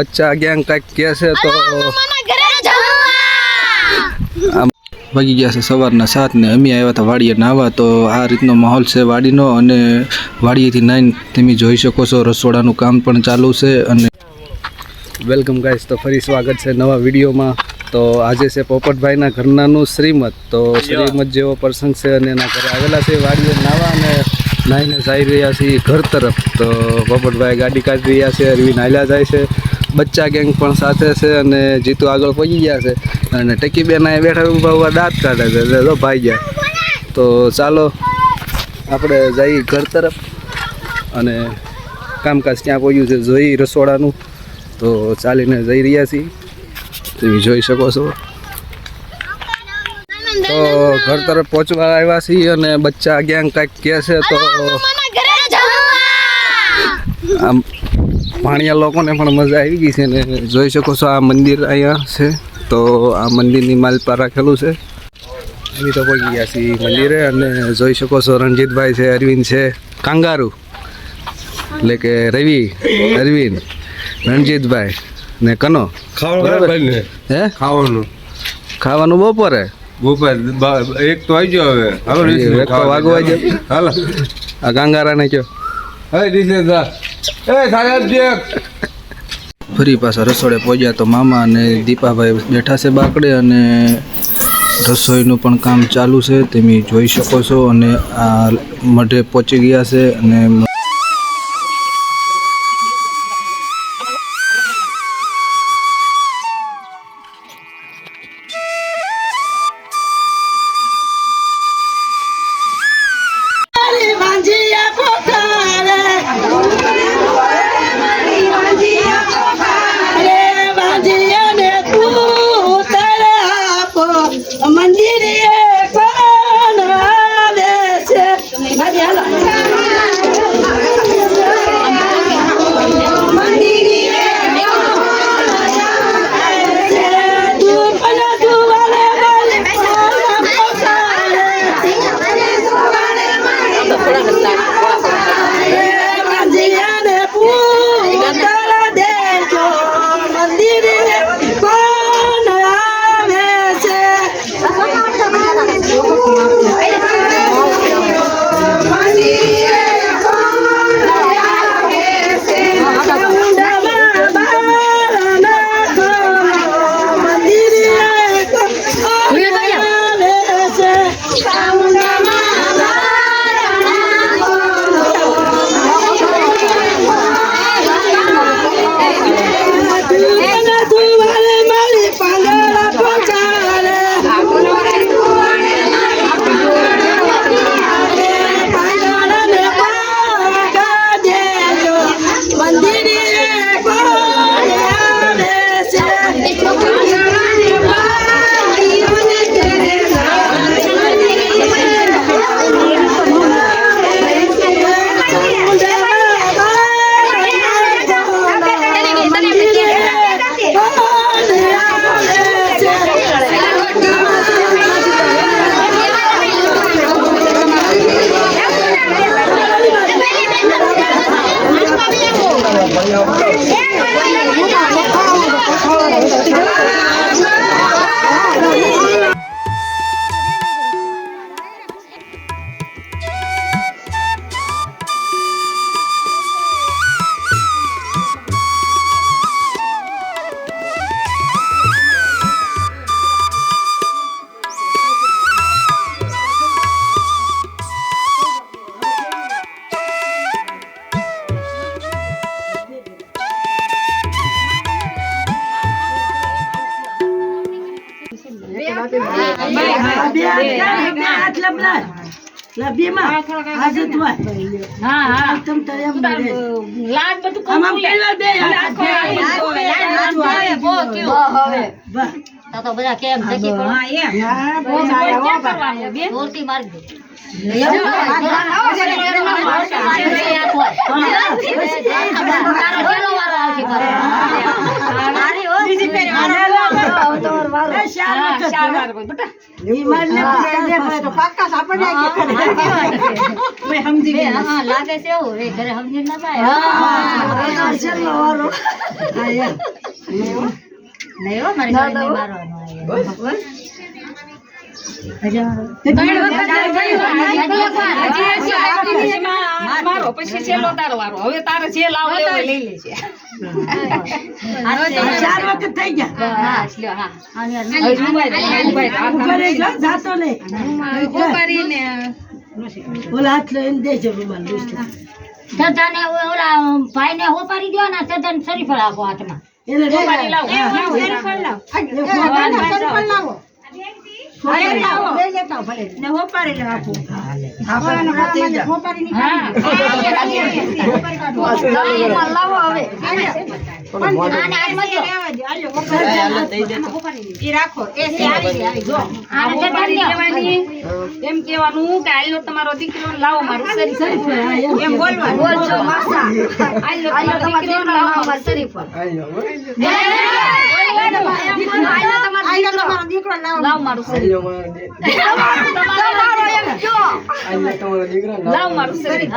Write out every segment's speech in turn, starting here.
बच्चा गैंग કંઈક કહે છે તો વાગી ગયા છે સવારના 7 ને અમે આવ્યા હતા વાડીએ નાહવા. તો આ રીતનો માહોલ છે વાડીનો અને વાડીએથી નાઈને તમે જોઈ શકો છો રસોડાનું કામ પણ ચાલુ છે. અને વેલકમ ગાઈસ, તો ફરી સ્વાગત છે નવા વિડીયોમાં. તો આજે છે પોપટભાઈના ઘરનાનું શ્રીમત. તો શ્રીમત જેવો પ્રસંગ છે અને એના ઘરે આવેલા છે વાડીએ નાહવા અને નાહીને જઈ રહ્યા છીએ ઘર તરફ. તો પોપટભાઈ ગાડી કાઢી રહ્યા છે, અરવિંદ હાલ્યા જાય છે, બચ્ચા ગેંગ પણ સાથે છે અને જીતુ આગળ પહોંચી ગયા છે અને ટકીબેન અહીં બેઠા ઊભા દાંત કાઢે છે એટલે ભાઈ ગયા. તો ચાલો આપણે જઈએ ઘર તરફ અને કામકાજ ક્યાં પહોંચ્યું છે જોઈ રસોડાનું. તો ચાલીને જઈ રહ્યા છીએ, તમે જોઈ શકો છો. તો ઘર તરફ પહોંચવા આવ્યા છીએ અને બચ્ચા ગેંગ કંઈક કહે છે તો આમ ભાણિયા લોકોને પણ મજા આવી ગઈ છે ને જોઈ શકો છો આ મંદિર અહીંયા છે. તો આ મંદિરની માલપા રાખેલું છે. એવી તો પહોંચી ગયા છીએ મંદિરે અને જોઈ શકો છો રણજીતભાઈ છે, અરવિંદ છે, કાંગારુ એટલે કે રવિ, અરવિંદ, રણજીતભાઈ ને કનો ખાવાનું બપોરે એક તો આવી ગયો હવે વાગવા જાય. હાલો આ કાંગારાને કયો ફરી પાછા રસોડે પહોંચ્યા. તો મામા અને દીપાભાઈ બેઠા છે બાકડે અને રસોઈનું પણ કામ ચાલુ છે તમે જોઈ શકો છો. અને આ મઢે પહોંચી ગયા છે અને તો બધા કેમ સકી પણ હા બહુ કરવાનું બે રોટી મારી દે ચાર વાર હોય બેટા હા લાગે છે એવું એ ઘરે સમજી ના થાય નહીં હો મારી ગાડી નહીં મારવાનો મારો પછી છેલ્લો તારો વારો હવે તારે જે લાવ લેવો એ લઈ લેજે ભાઈ ને હોપારી દો ને સદન શરીફળ આપો હાથમાં એમ કેવાનું કે આલ્યો તમારો દીકરો લાવો મારું શરીફળ એમ બોલવાનું આલ્યો તમારો દીકરો લાવો મારું શરીફળ લાવ મારું શરીર લાવ મારું શરીર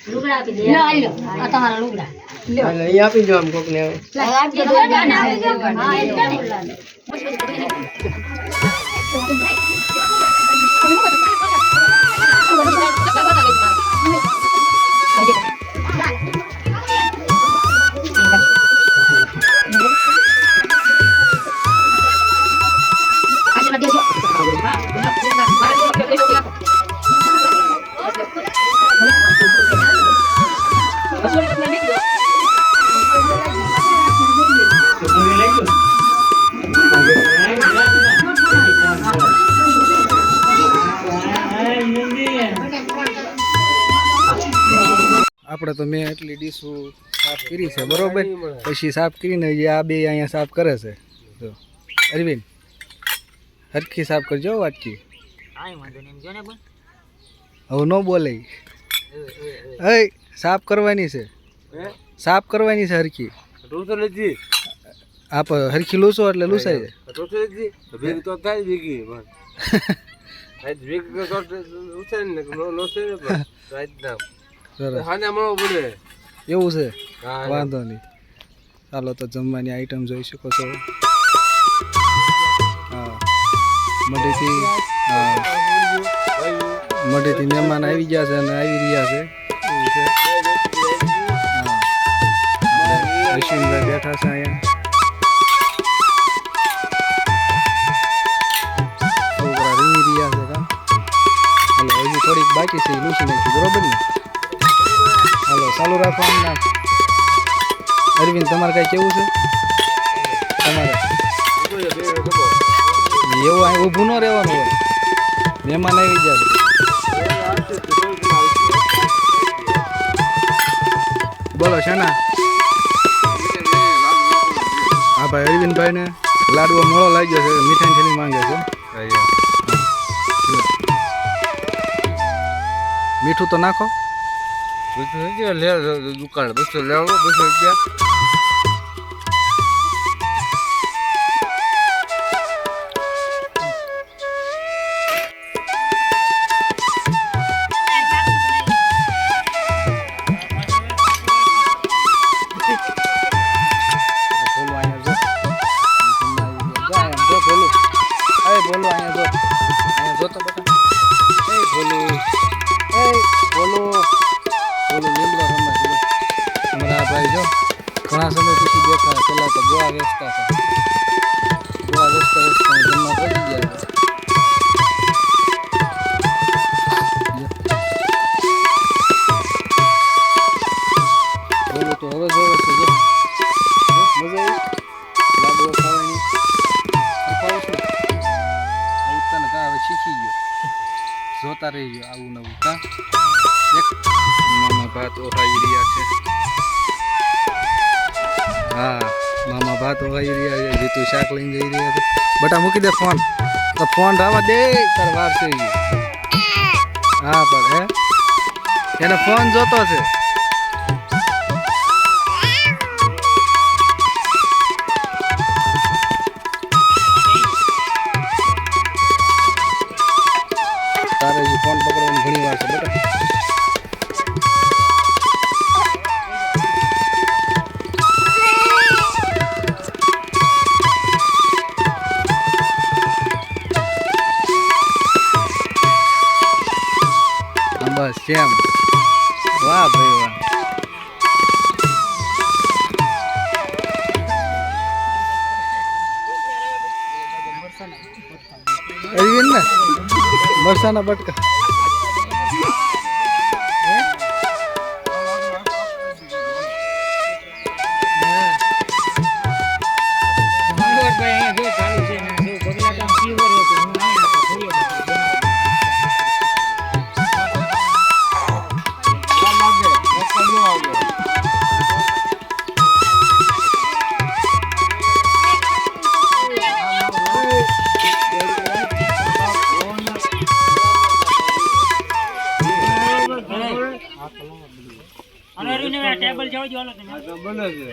લુગડા આપી દે આ તમારા લુગડા આપી દો આમ કોક ને આપણે તો મેં એટલી ડીશો સાફ કરી છે બરોબર પછી સાફ કરીને જે આ બે અહીંયા સાફ કરે છે જો અરવિંદ હરખી સાફ કરજો વાટકી હવે ન બોલે એ સાફ કરવાની છે હરખી આપ હરખી લૂસો એટલે લૂસાઈ જાય એવું છે વાંધો નહીં ચાલો તો જમવાની આઈટમ જોઈ શકો છો હા મઢેથી મહેમાન આવી ગયા છે અને આવી રહ્યા છે એવું છે હા અશ્વિનભાઈ બેઠા છે અહીંયા છોકરા રીંગી રહ્યા છે કામ હાલો હજી થોડીક બાકી છે એ લૂસી નાખી બરોબર ને હાલો ચાલુ રાખો નામ અરવિંદ તમારે કાંઈ કેવું છે તમારે એવું અહીં ઊભું ન રહેવાનું હોય મહેમાન આવી જાય બોલો શાના હા ભાઈ અરવિંદભાઈ ને લાડવો મોળો લાગ્યો છે મીઠાઈ થેલી માંગે છે મીઠું તો નાખો દુકાન 200 લેવો 200 રૂપિયા બોલો અહીંયા જો તો બેટા બોલો લીમડો રમે છે અમારા ભાઈ જો ઘણા સમય પછી દેખા પેલા તો ગોવા વેચતા હતા જમવા પડી ગયા બોલો તો હવે જોવે છે જો મજા આવી લાડવો ખાવાની ખાવ છો આવું તને કા હવે શીખી ગયો જોતા રહી ગયો આવું નવું કા એક મામા ભાત ઓહાઈ રહ્યા છે હા મામા ભાત ઓહાઈ રહ્યા છે જીતુ શાક લઈને જઈ રહ્યા છે બટા મૂકી દે ફોન તો ફોન રાવા દે તાર વાર થઈ ગઈ હા પણ હે એને ફોન જોતો છે ઘણી વાર છે બેટા. બસ કેમ વાહ ભાઈ વાહ. એવી ને મરસાના બટકા. ટેબલ જાવ જો હાલો તમે બને છે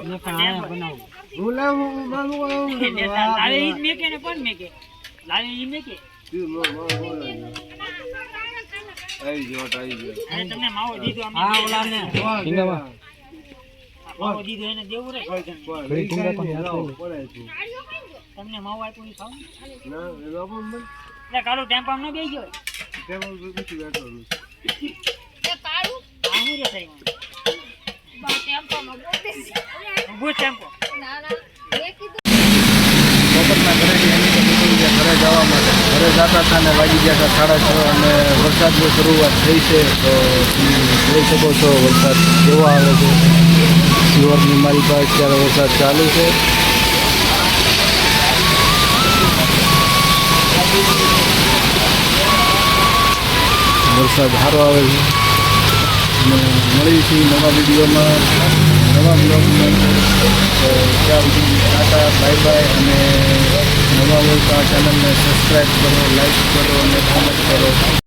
ને પણ બનાવો હું લાવું મારું લાવે ઈ મેકે ને કોણ મેકે લાવે ઈ મેકે આવી ગયો અને તમને માવો દીધો અમે હા ઓલાને ટીંગામાં માવો દીધો એને દેવું રે ઘડી ટીંગા પણ યાદ કરી. તમને માવો આપ્યો ઈ ખાવ ના એ આપો મને એટલે કાળો ટેમ્પામ ન બેસી ગયો ટેબલ પર બેસી બેઠો છું આહુ રે સાહેબ ઉભો ટેમ્પો બપોરના ઘરેથી એની તો નીકળી ગયા ઘરે જવા માટે. ઘરે જતા હતા ને વાગી ગયા હતા 6:30 અને વરસાદની શરૂઆત થઈ છે. તો તમે જોઈ શકો છો વરસાદ કેવો આવે છે. શિવરની મારી પાસે અત્યારે વરસાદ ચાલુ છે. વરસાદ સારો આવે છે અને મળીશું નવા વિડીયોમાં નવા બ્લોગમાં. તો ત્યાં સુધી ટાટા બાય બાય. અને નવા હોય તો આ ચેનલને સબસ્ક્રાઈબ કરો, લાઈક કરો અને કોમેન્ટ કરો.